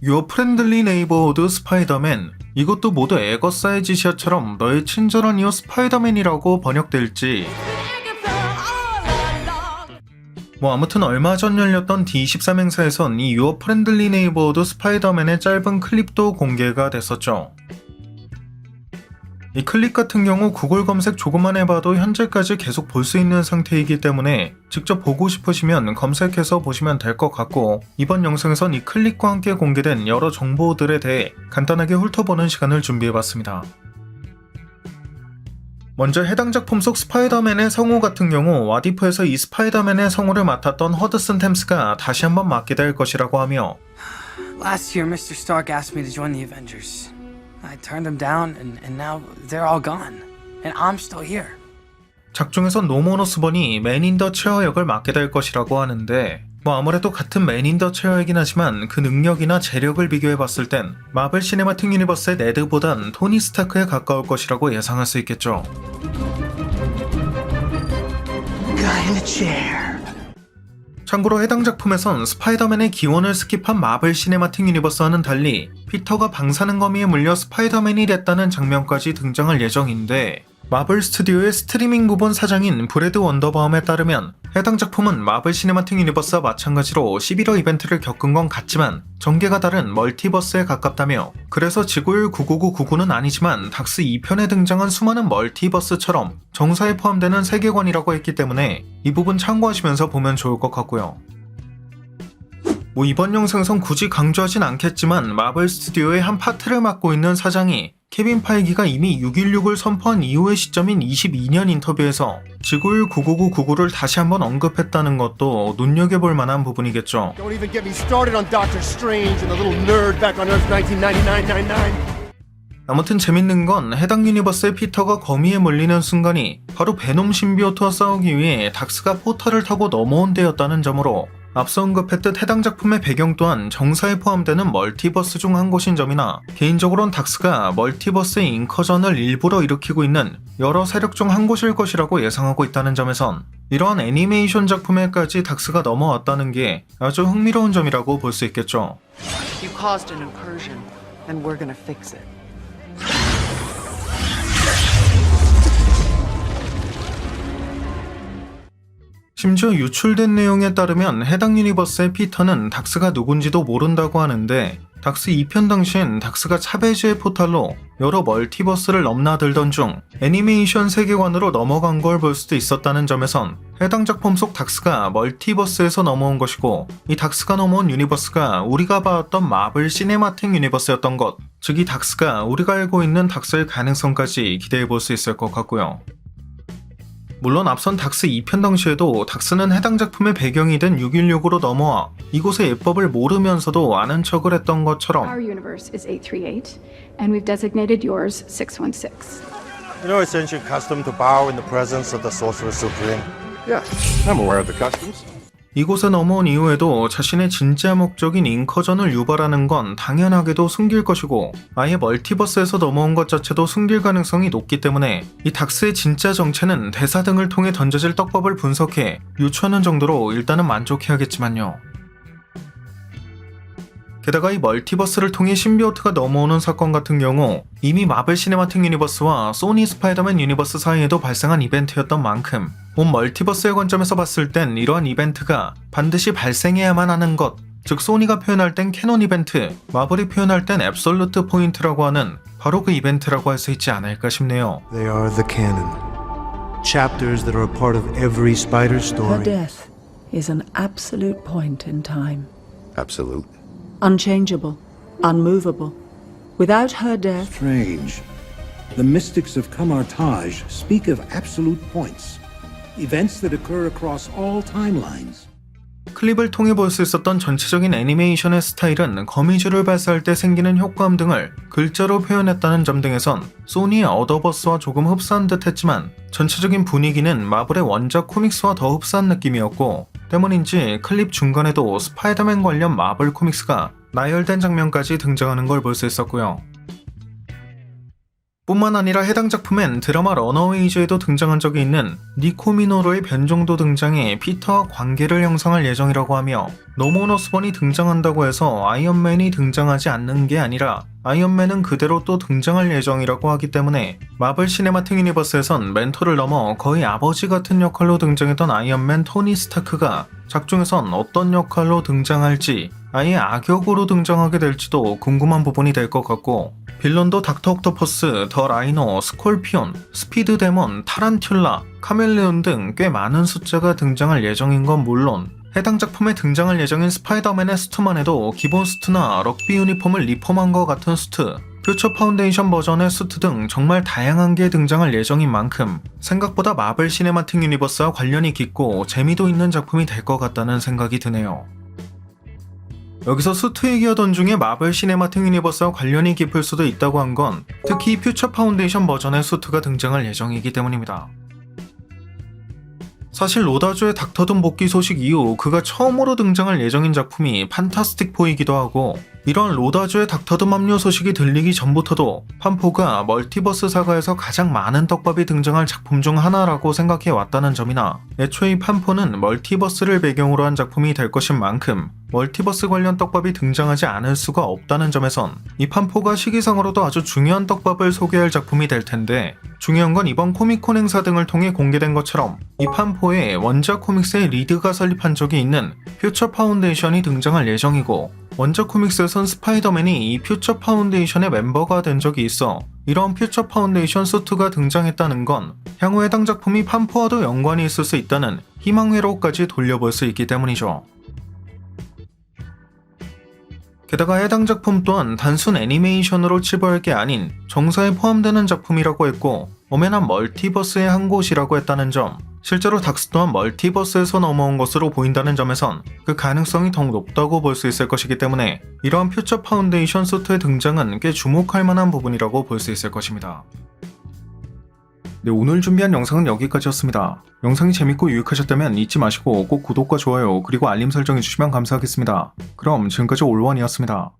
Your Friendly Neighborhood 스파이더맨, 이것도 모두 에거 사이즈샷처럼 너의 친절한 이웃 스파이더맨이라고 번역될지. 아무튼 얼마 전 열렸던 D23 행사에선 이 Your Friendly Neighborhood 스파이더맨의 짧은 클립도 공개가 됐었죠. 이 클립 같은 경우 구글 검색 조금만 해봐도 현재까지 계속 볼 수 있는 상태이기 때문에 직접 보고 싶으시면 검색해서 보시면 될 것 같고, 이번 영상에선 이 클립과 함께 공개된 여러 정보들에 대해 간단하게 훑어보는 시간을 준비해봤습니다. 먼저 해당 작품 속 스파이더맨의 성우 같은 경우 와디프에서 이 스파이더맨의 성우를 맡았던 허드슨 템스가 다시 한번 맡게 될 것이라고 하며, Last year, Mr. Stark asked me to join the Avengers. I turned them down, and now they're all gone, and I'm still here. 작중에서 노먼 오스본이 맨 인 더 체어 역을 맡게 될 것이라고 하는데, 아무래도 같은 맨 인 더 체어이긴 하지만 그 능력이나 재력을 비교해봤을 땐 마블 시네마틱 유니버스의 네드보단 토니 스타크에 가까울 것이라고 예상할 수 있겠죠. Guy in a chair. 참고로 해당 작품에선 스파이더맨의 기원을 스킵한 마블 시네마틱 유니버스와는 달리 피터가 방사능 거미에 물려 스파이더맨이 됐다는 장면까지 등장할 예정인데, 마블 스튜디오의 스트리밍 부분 사장인 브래드 원더바움에 따르면 해당 작품은 마블 시네마틱 유니버스와 마찬가지로 11호 이벤트를 겪은 건 같지만 전개가 다른 멀티버스에 가깝다며, 그래서 지구율 99999는 아니지만 닥스 2편에 등장한 수많은 멀티버스처럼 정사에 포함되는 세계관이라고 했기 때문에 이 부분 참고하시면서 보면 좋을 것 같고요. 이번 영상에선 굳이 강조하진 않겠지만 마블 스튜디오의 한 파트를 맡고 있는 사장이 케빈 파이기가 이미 616을 선포한 이후의 시점인 22년 인터뷰에서 지구율 99999를 다시 한번 언급했다는 것도 눈여겨볼 만한 부분이겠죠. Don't even get me started on Doctor Strange and the little nerd back on Earth 1999. 아무튼 재밌는 건 해당 유니버스의 피터가 거미에 물리는 순간이 바로 베놈 신비오트와 싸우기 위해 닥스가 포탈을 타고 넘어온 데였다는 점으로, 앞서 언급했듯 해당 작품의 배경 또한 정사에 포함되는 멀티버스 중 한 곳인 점이나, 개인적으론 닥스가 멀티버스의 인커전을 일부러 일으키고 있는 여러 세력 중 한 곳일 것이라고 예상하고 있다는 점에선 이러한 애니메이션 작품에까지 닥스가 넘어왔다는 게 아주 흥미로운 점이라고 볼 수 있겠죠. You caused an incursion, and we're gonna fix it. 심지어 유출된 내용에 따르면 해당 유니버스의 피터는 닥스가 누군지도 모른다고 하는데, 닥스 2편 당시엔 닥스가 차베즈의 포탈로 여러 멀티버스를 넘나들던 중 애니메이션 세계관으로 넘어간 걸 볼 수도 있었다는 점에선 해당 작품 속 닥스가 멀티버스에서 넘어온 것이고, 이 닥스가 넘어온 유니버스가 우리가 봤던 마블 시네마틱 유니버스였던 것, 즉 이 닥스가 우리가 알고 있는 닥스일 가능성까지 기대해 볼 수 있을 것 같고요. 물론 앞선 닥스 2편 당시에도 닥스는 해당 작품의 배경이 된 616으로 넘어와 이곳의 예법을 모르면서도 아는 척을 했던 것처럼, Our universe is 838, and we've designated yours 616. You know, it's ancient custom to bow in the presence of the Sorcerer Supreme. Yeah, I'm aware of the customs. 이곳에 넘어온 이후에도 자신의 진짜 목적인 인커전을 유발하는 건 당연하게도 숨길 것이고, 아예 멀티버스에서 넘어온 것 자체도 숨길 가능성이 높기 때문에 이 닥스의 진짜 정체는 대사 등을 통해 던져질 떡밥을 분석해 유추하는 정도로 일단은 만족해야겠지만요. 게다가 이 멀티버스를 통해 신비오트가 넘어오는 사건 같은 경우 이미 마블 시네마틱 유니버스와 소니 스파이더맨 유니버스 사이에도 발생한 이벤트였던 만큼 온 멀티버스의 관점에서 봤을 땐 이러한 이벤트가 반드시 발생해야만 하는 것, 즉 소니가 표현할 땐 캐논 이벤트, 마블이 표현할 땐 앱솔루트 포인트라고 하는 바로 그 이벤트라고 할 수 있지 않을까 싶네요. They are the canon. Chapters that are a part of every spider Her story. death is an absolute point in time. Absolute. Unchangeable, unmovable. Without her death, Strange. The mystics of Kamartaj speak of absolute points, events that occur across all timelines. 클립을 통해 볼 수 있었던 전체적인 애니메이션의 스타일은 거미줄을 발사할 때 생기는 효과음 등을 글자로 표현했다는 점 등에선 소니의 어더버스와 조금 흡사한 듯 했지만, 전체적인 분위기는 마블의 원작 코믹스와 더 흡사한 느낌이었고, 때문인지 클립 중간에도 스파이더맨 관련 마블 코믹스가 나열된 장면까지 등장하는 걸 볼 수 있었고요. 뿐만 아니라 해당 작품엔 드라마 러너웨이즈에도 등장한 적이 있는 니코 미노루의 변종도 등장해 피터와 관계를 형성할 예정이라고 하며 노먼 오스본이 등장한다고 해서 아이언맨이 등장하지 않는 게 아니라 아이언맨은 그대로 또 등장할 예정이라고 하기 때문에 마블 시네마틱 유니버스에선 멘토를 넘어 거의 아버지 같은 역할로 등장했던 아이언맨 토니 스타크가 작중에선 어떤 역할로 등장할지 아예 악역으로 등장하게 될지도 궁금한 부분이 될 것 같고 빌런도 닥터 옥토퍼스, 더 라이노, 스콜피온, 스피드 데몬, 타란툴라, 카멜레온 등 꽤 많은 숫자가 등장할 예정인 건 물론 해당 작품에 등장할 예정인 스파이더맨의 수트만 해도 기본 수트나 럭비 유니폼을 리폼한 것 같은 수트, 퓨처 파운데이션 버전의 수트 등 정말 다양한 게 등장할 예정인 만큼 생각보다 마블 시네마틱 유니버스와 관련이 깊고 재미도 있는 작품이 될 것 같다는 생각이 드네요. 여기서 수트 얘기하던 중에 마블 시네마틱 유니버스와 관련이 깊을 수도 있다고 한 건 특히 퓨처 파운데이션 버전의 수트가 등장할 예정이기 때문입니다. 사실 로다주의 닥터둠 복귀 소식 이후 그가 처음으로 등장할 예정인 작품이 판타스틱 4이기도 하고 이런 로다주의 닥터둠 합류 소식이 들리기 전부터도 판포가 멀티버스 사가에서 가장 많은 떡밥이 등장할 작품 중 하나라고 생각해 왔다는 점이나 애초에 이 판포는 멀티버스를 배경으로 한 작품이 될 것인 만큼 멀티버스 관련 떡밥이 등장하지 않을 수가 없다는 점에선 이 판포가 시기상으로도 아주 중요한 떡밥을 소개할 작품이 될 텐데 중요한 건 이번 코미콘 행사 등을 통해 공개된 것처럼 이 판포에 원작 코믹스의 리드가 설립한 적이 있는 퓨처 파운데이션이 등장할 예정이고 원작 코믹스에선 스파이더맨이 이 퓨처 파운데이션의 멤버가 된 적이 있어 이런 퓨처 파운데이션 수트가 등장했다는 건 향후 해당 작품이 판포와도 연관이 있을 수 있다는 희망회로까지 돌려볼 수 있기 때문이죠. 게다가 해당 작품 또한 단순 애니메이션으로 치부할 게 아닌 정사에 포함되는 작품이라고 했고 엄연한 멀티버스의 한 곳이라고 했다는 점, 실제로 닥스 또한 멀티버스에서 넘어온 것으로 보인다는 점에선 그 가능성이 더욱 높다고 볼 수 있을 것이기 때문에 이러한 퓨처 파운데이션 수트의 등장은 꽤 주목할 만한 부분이라고 볼 수 있을 것입니다. 네, 오늘 준비한 영상은 여기까지였습니다. 영상이 재밌고 유익하셨다면 잊지 마시고 꼭 구독과 좋아요 그리고 알림 설정 해주시면 감사하겠습니다. 그럼 지금까지 올원이었습니다.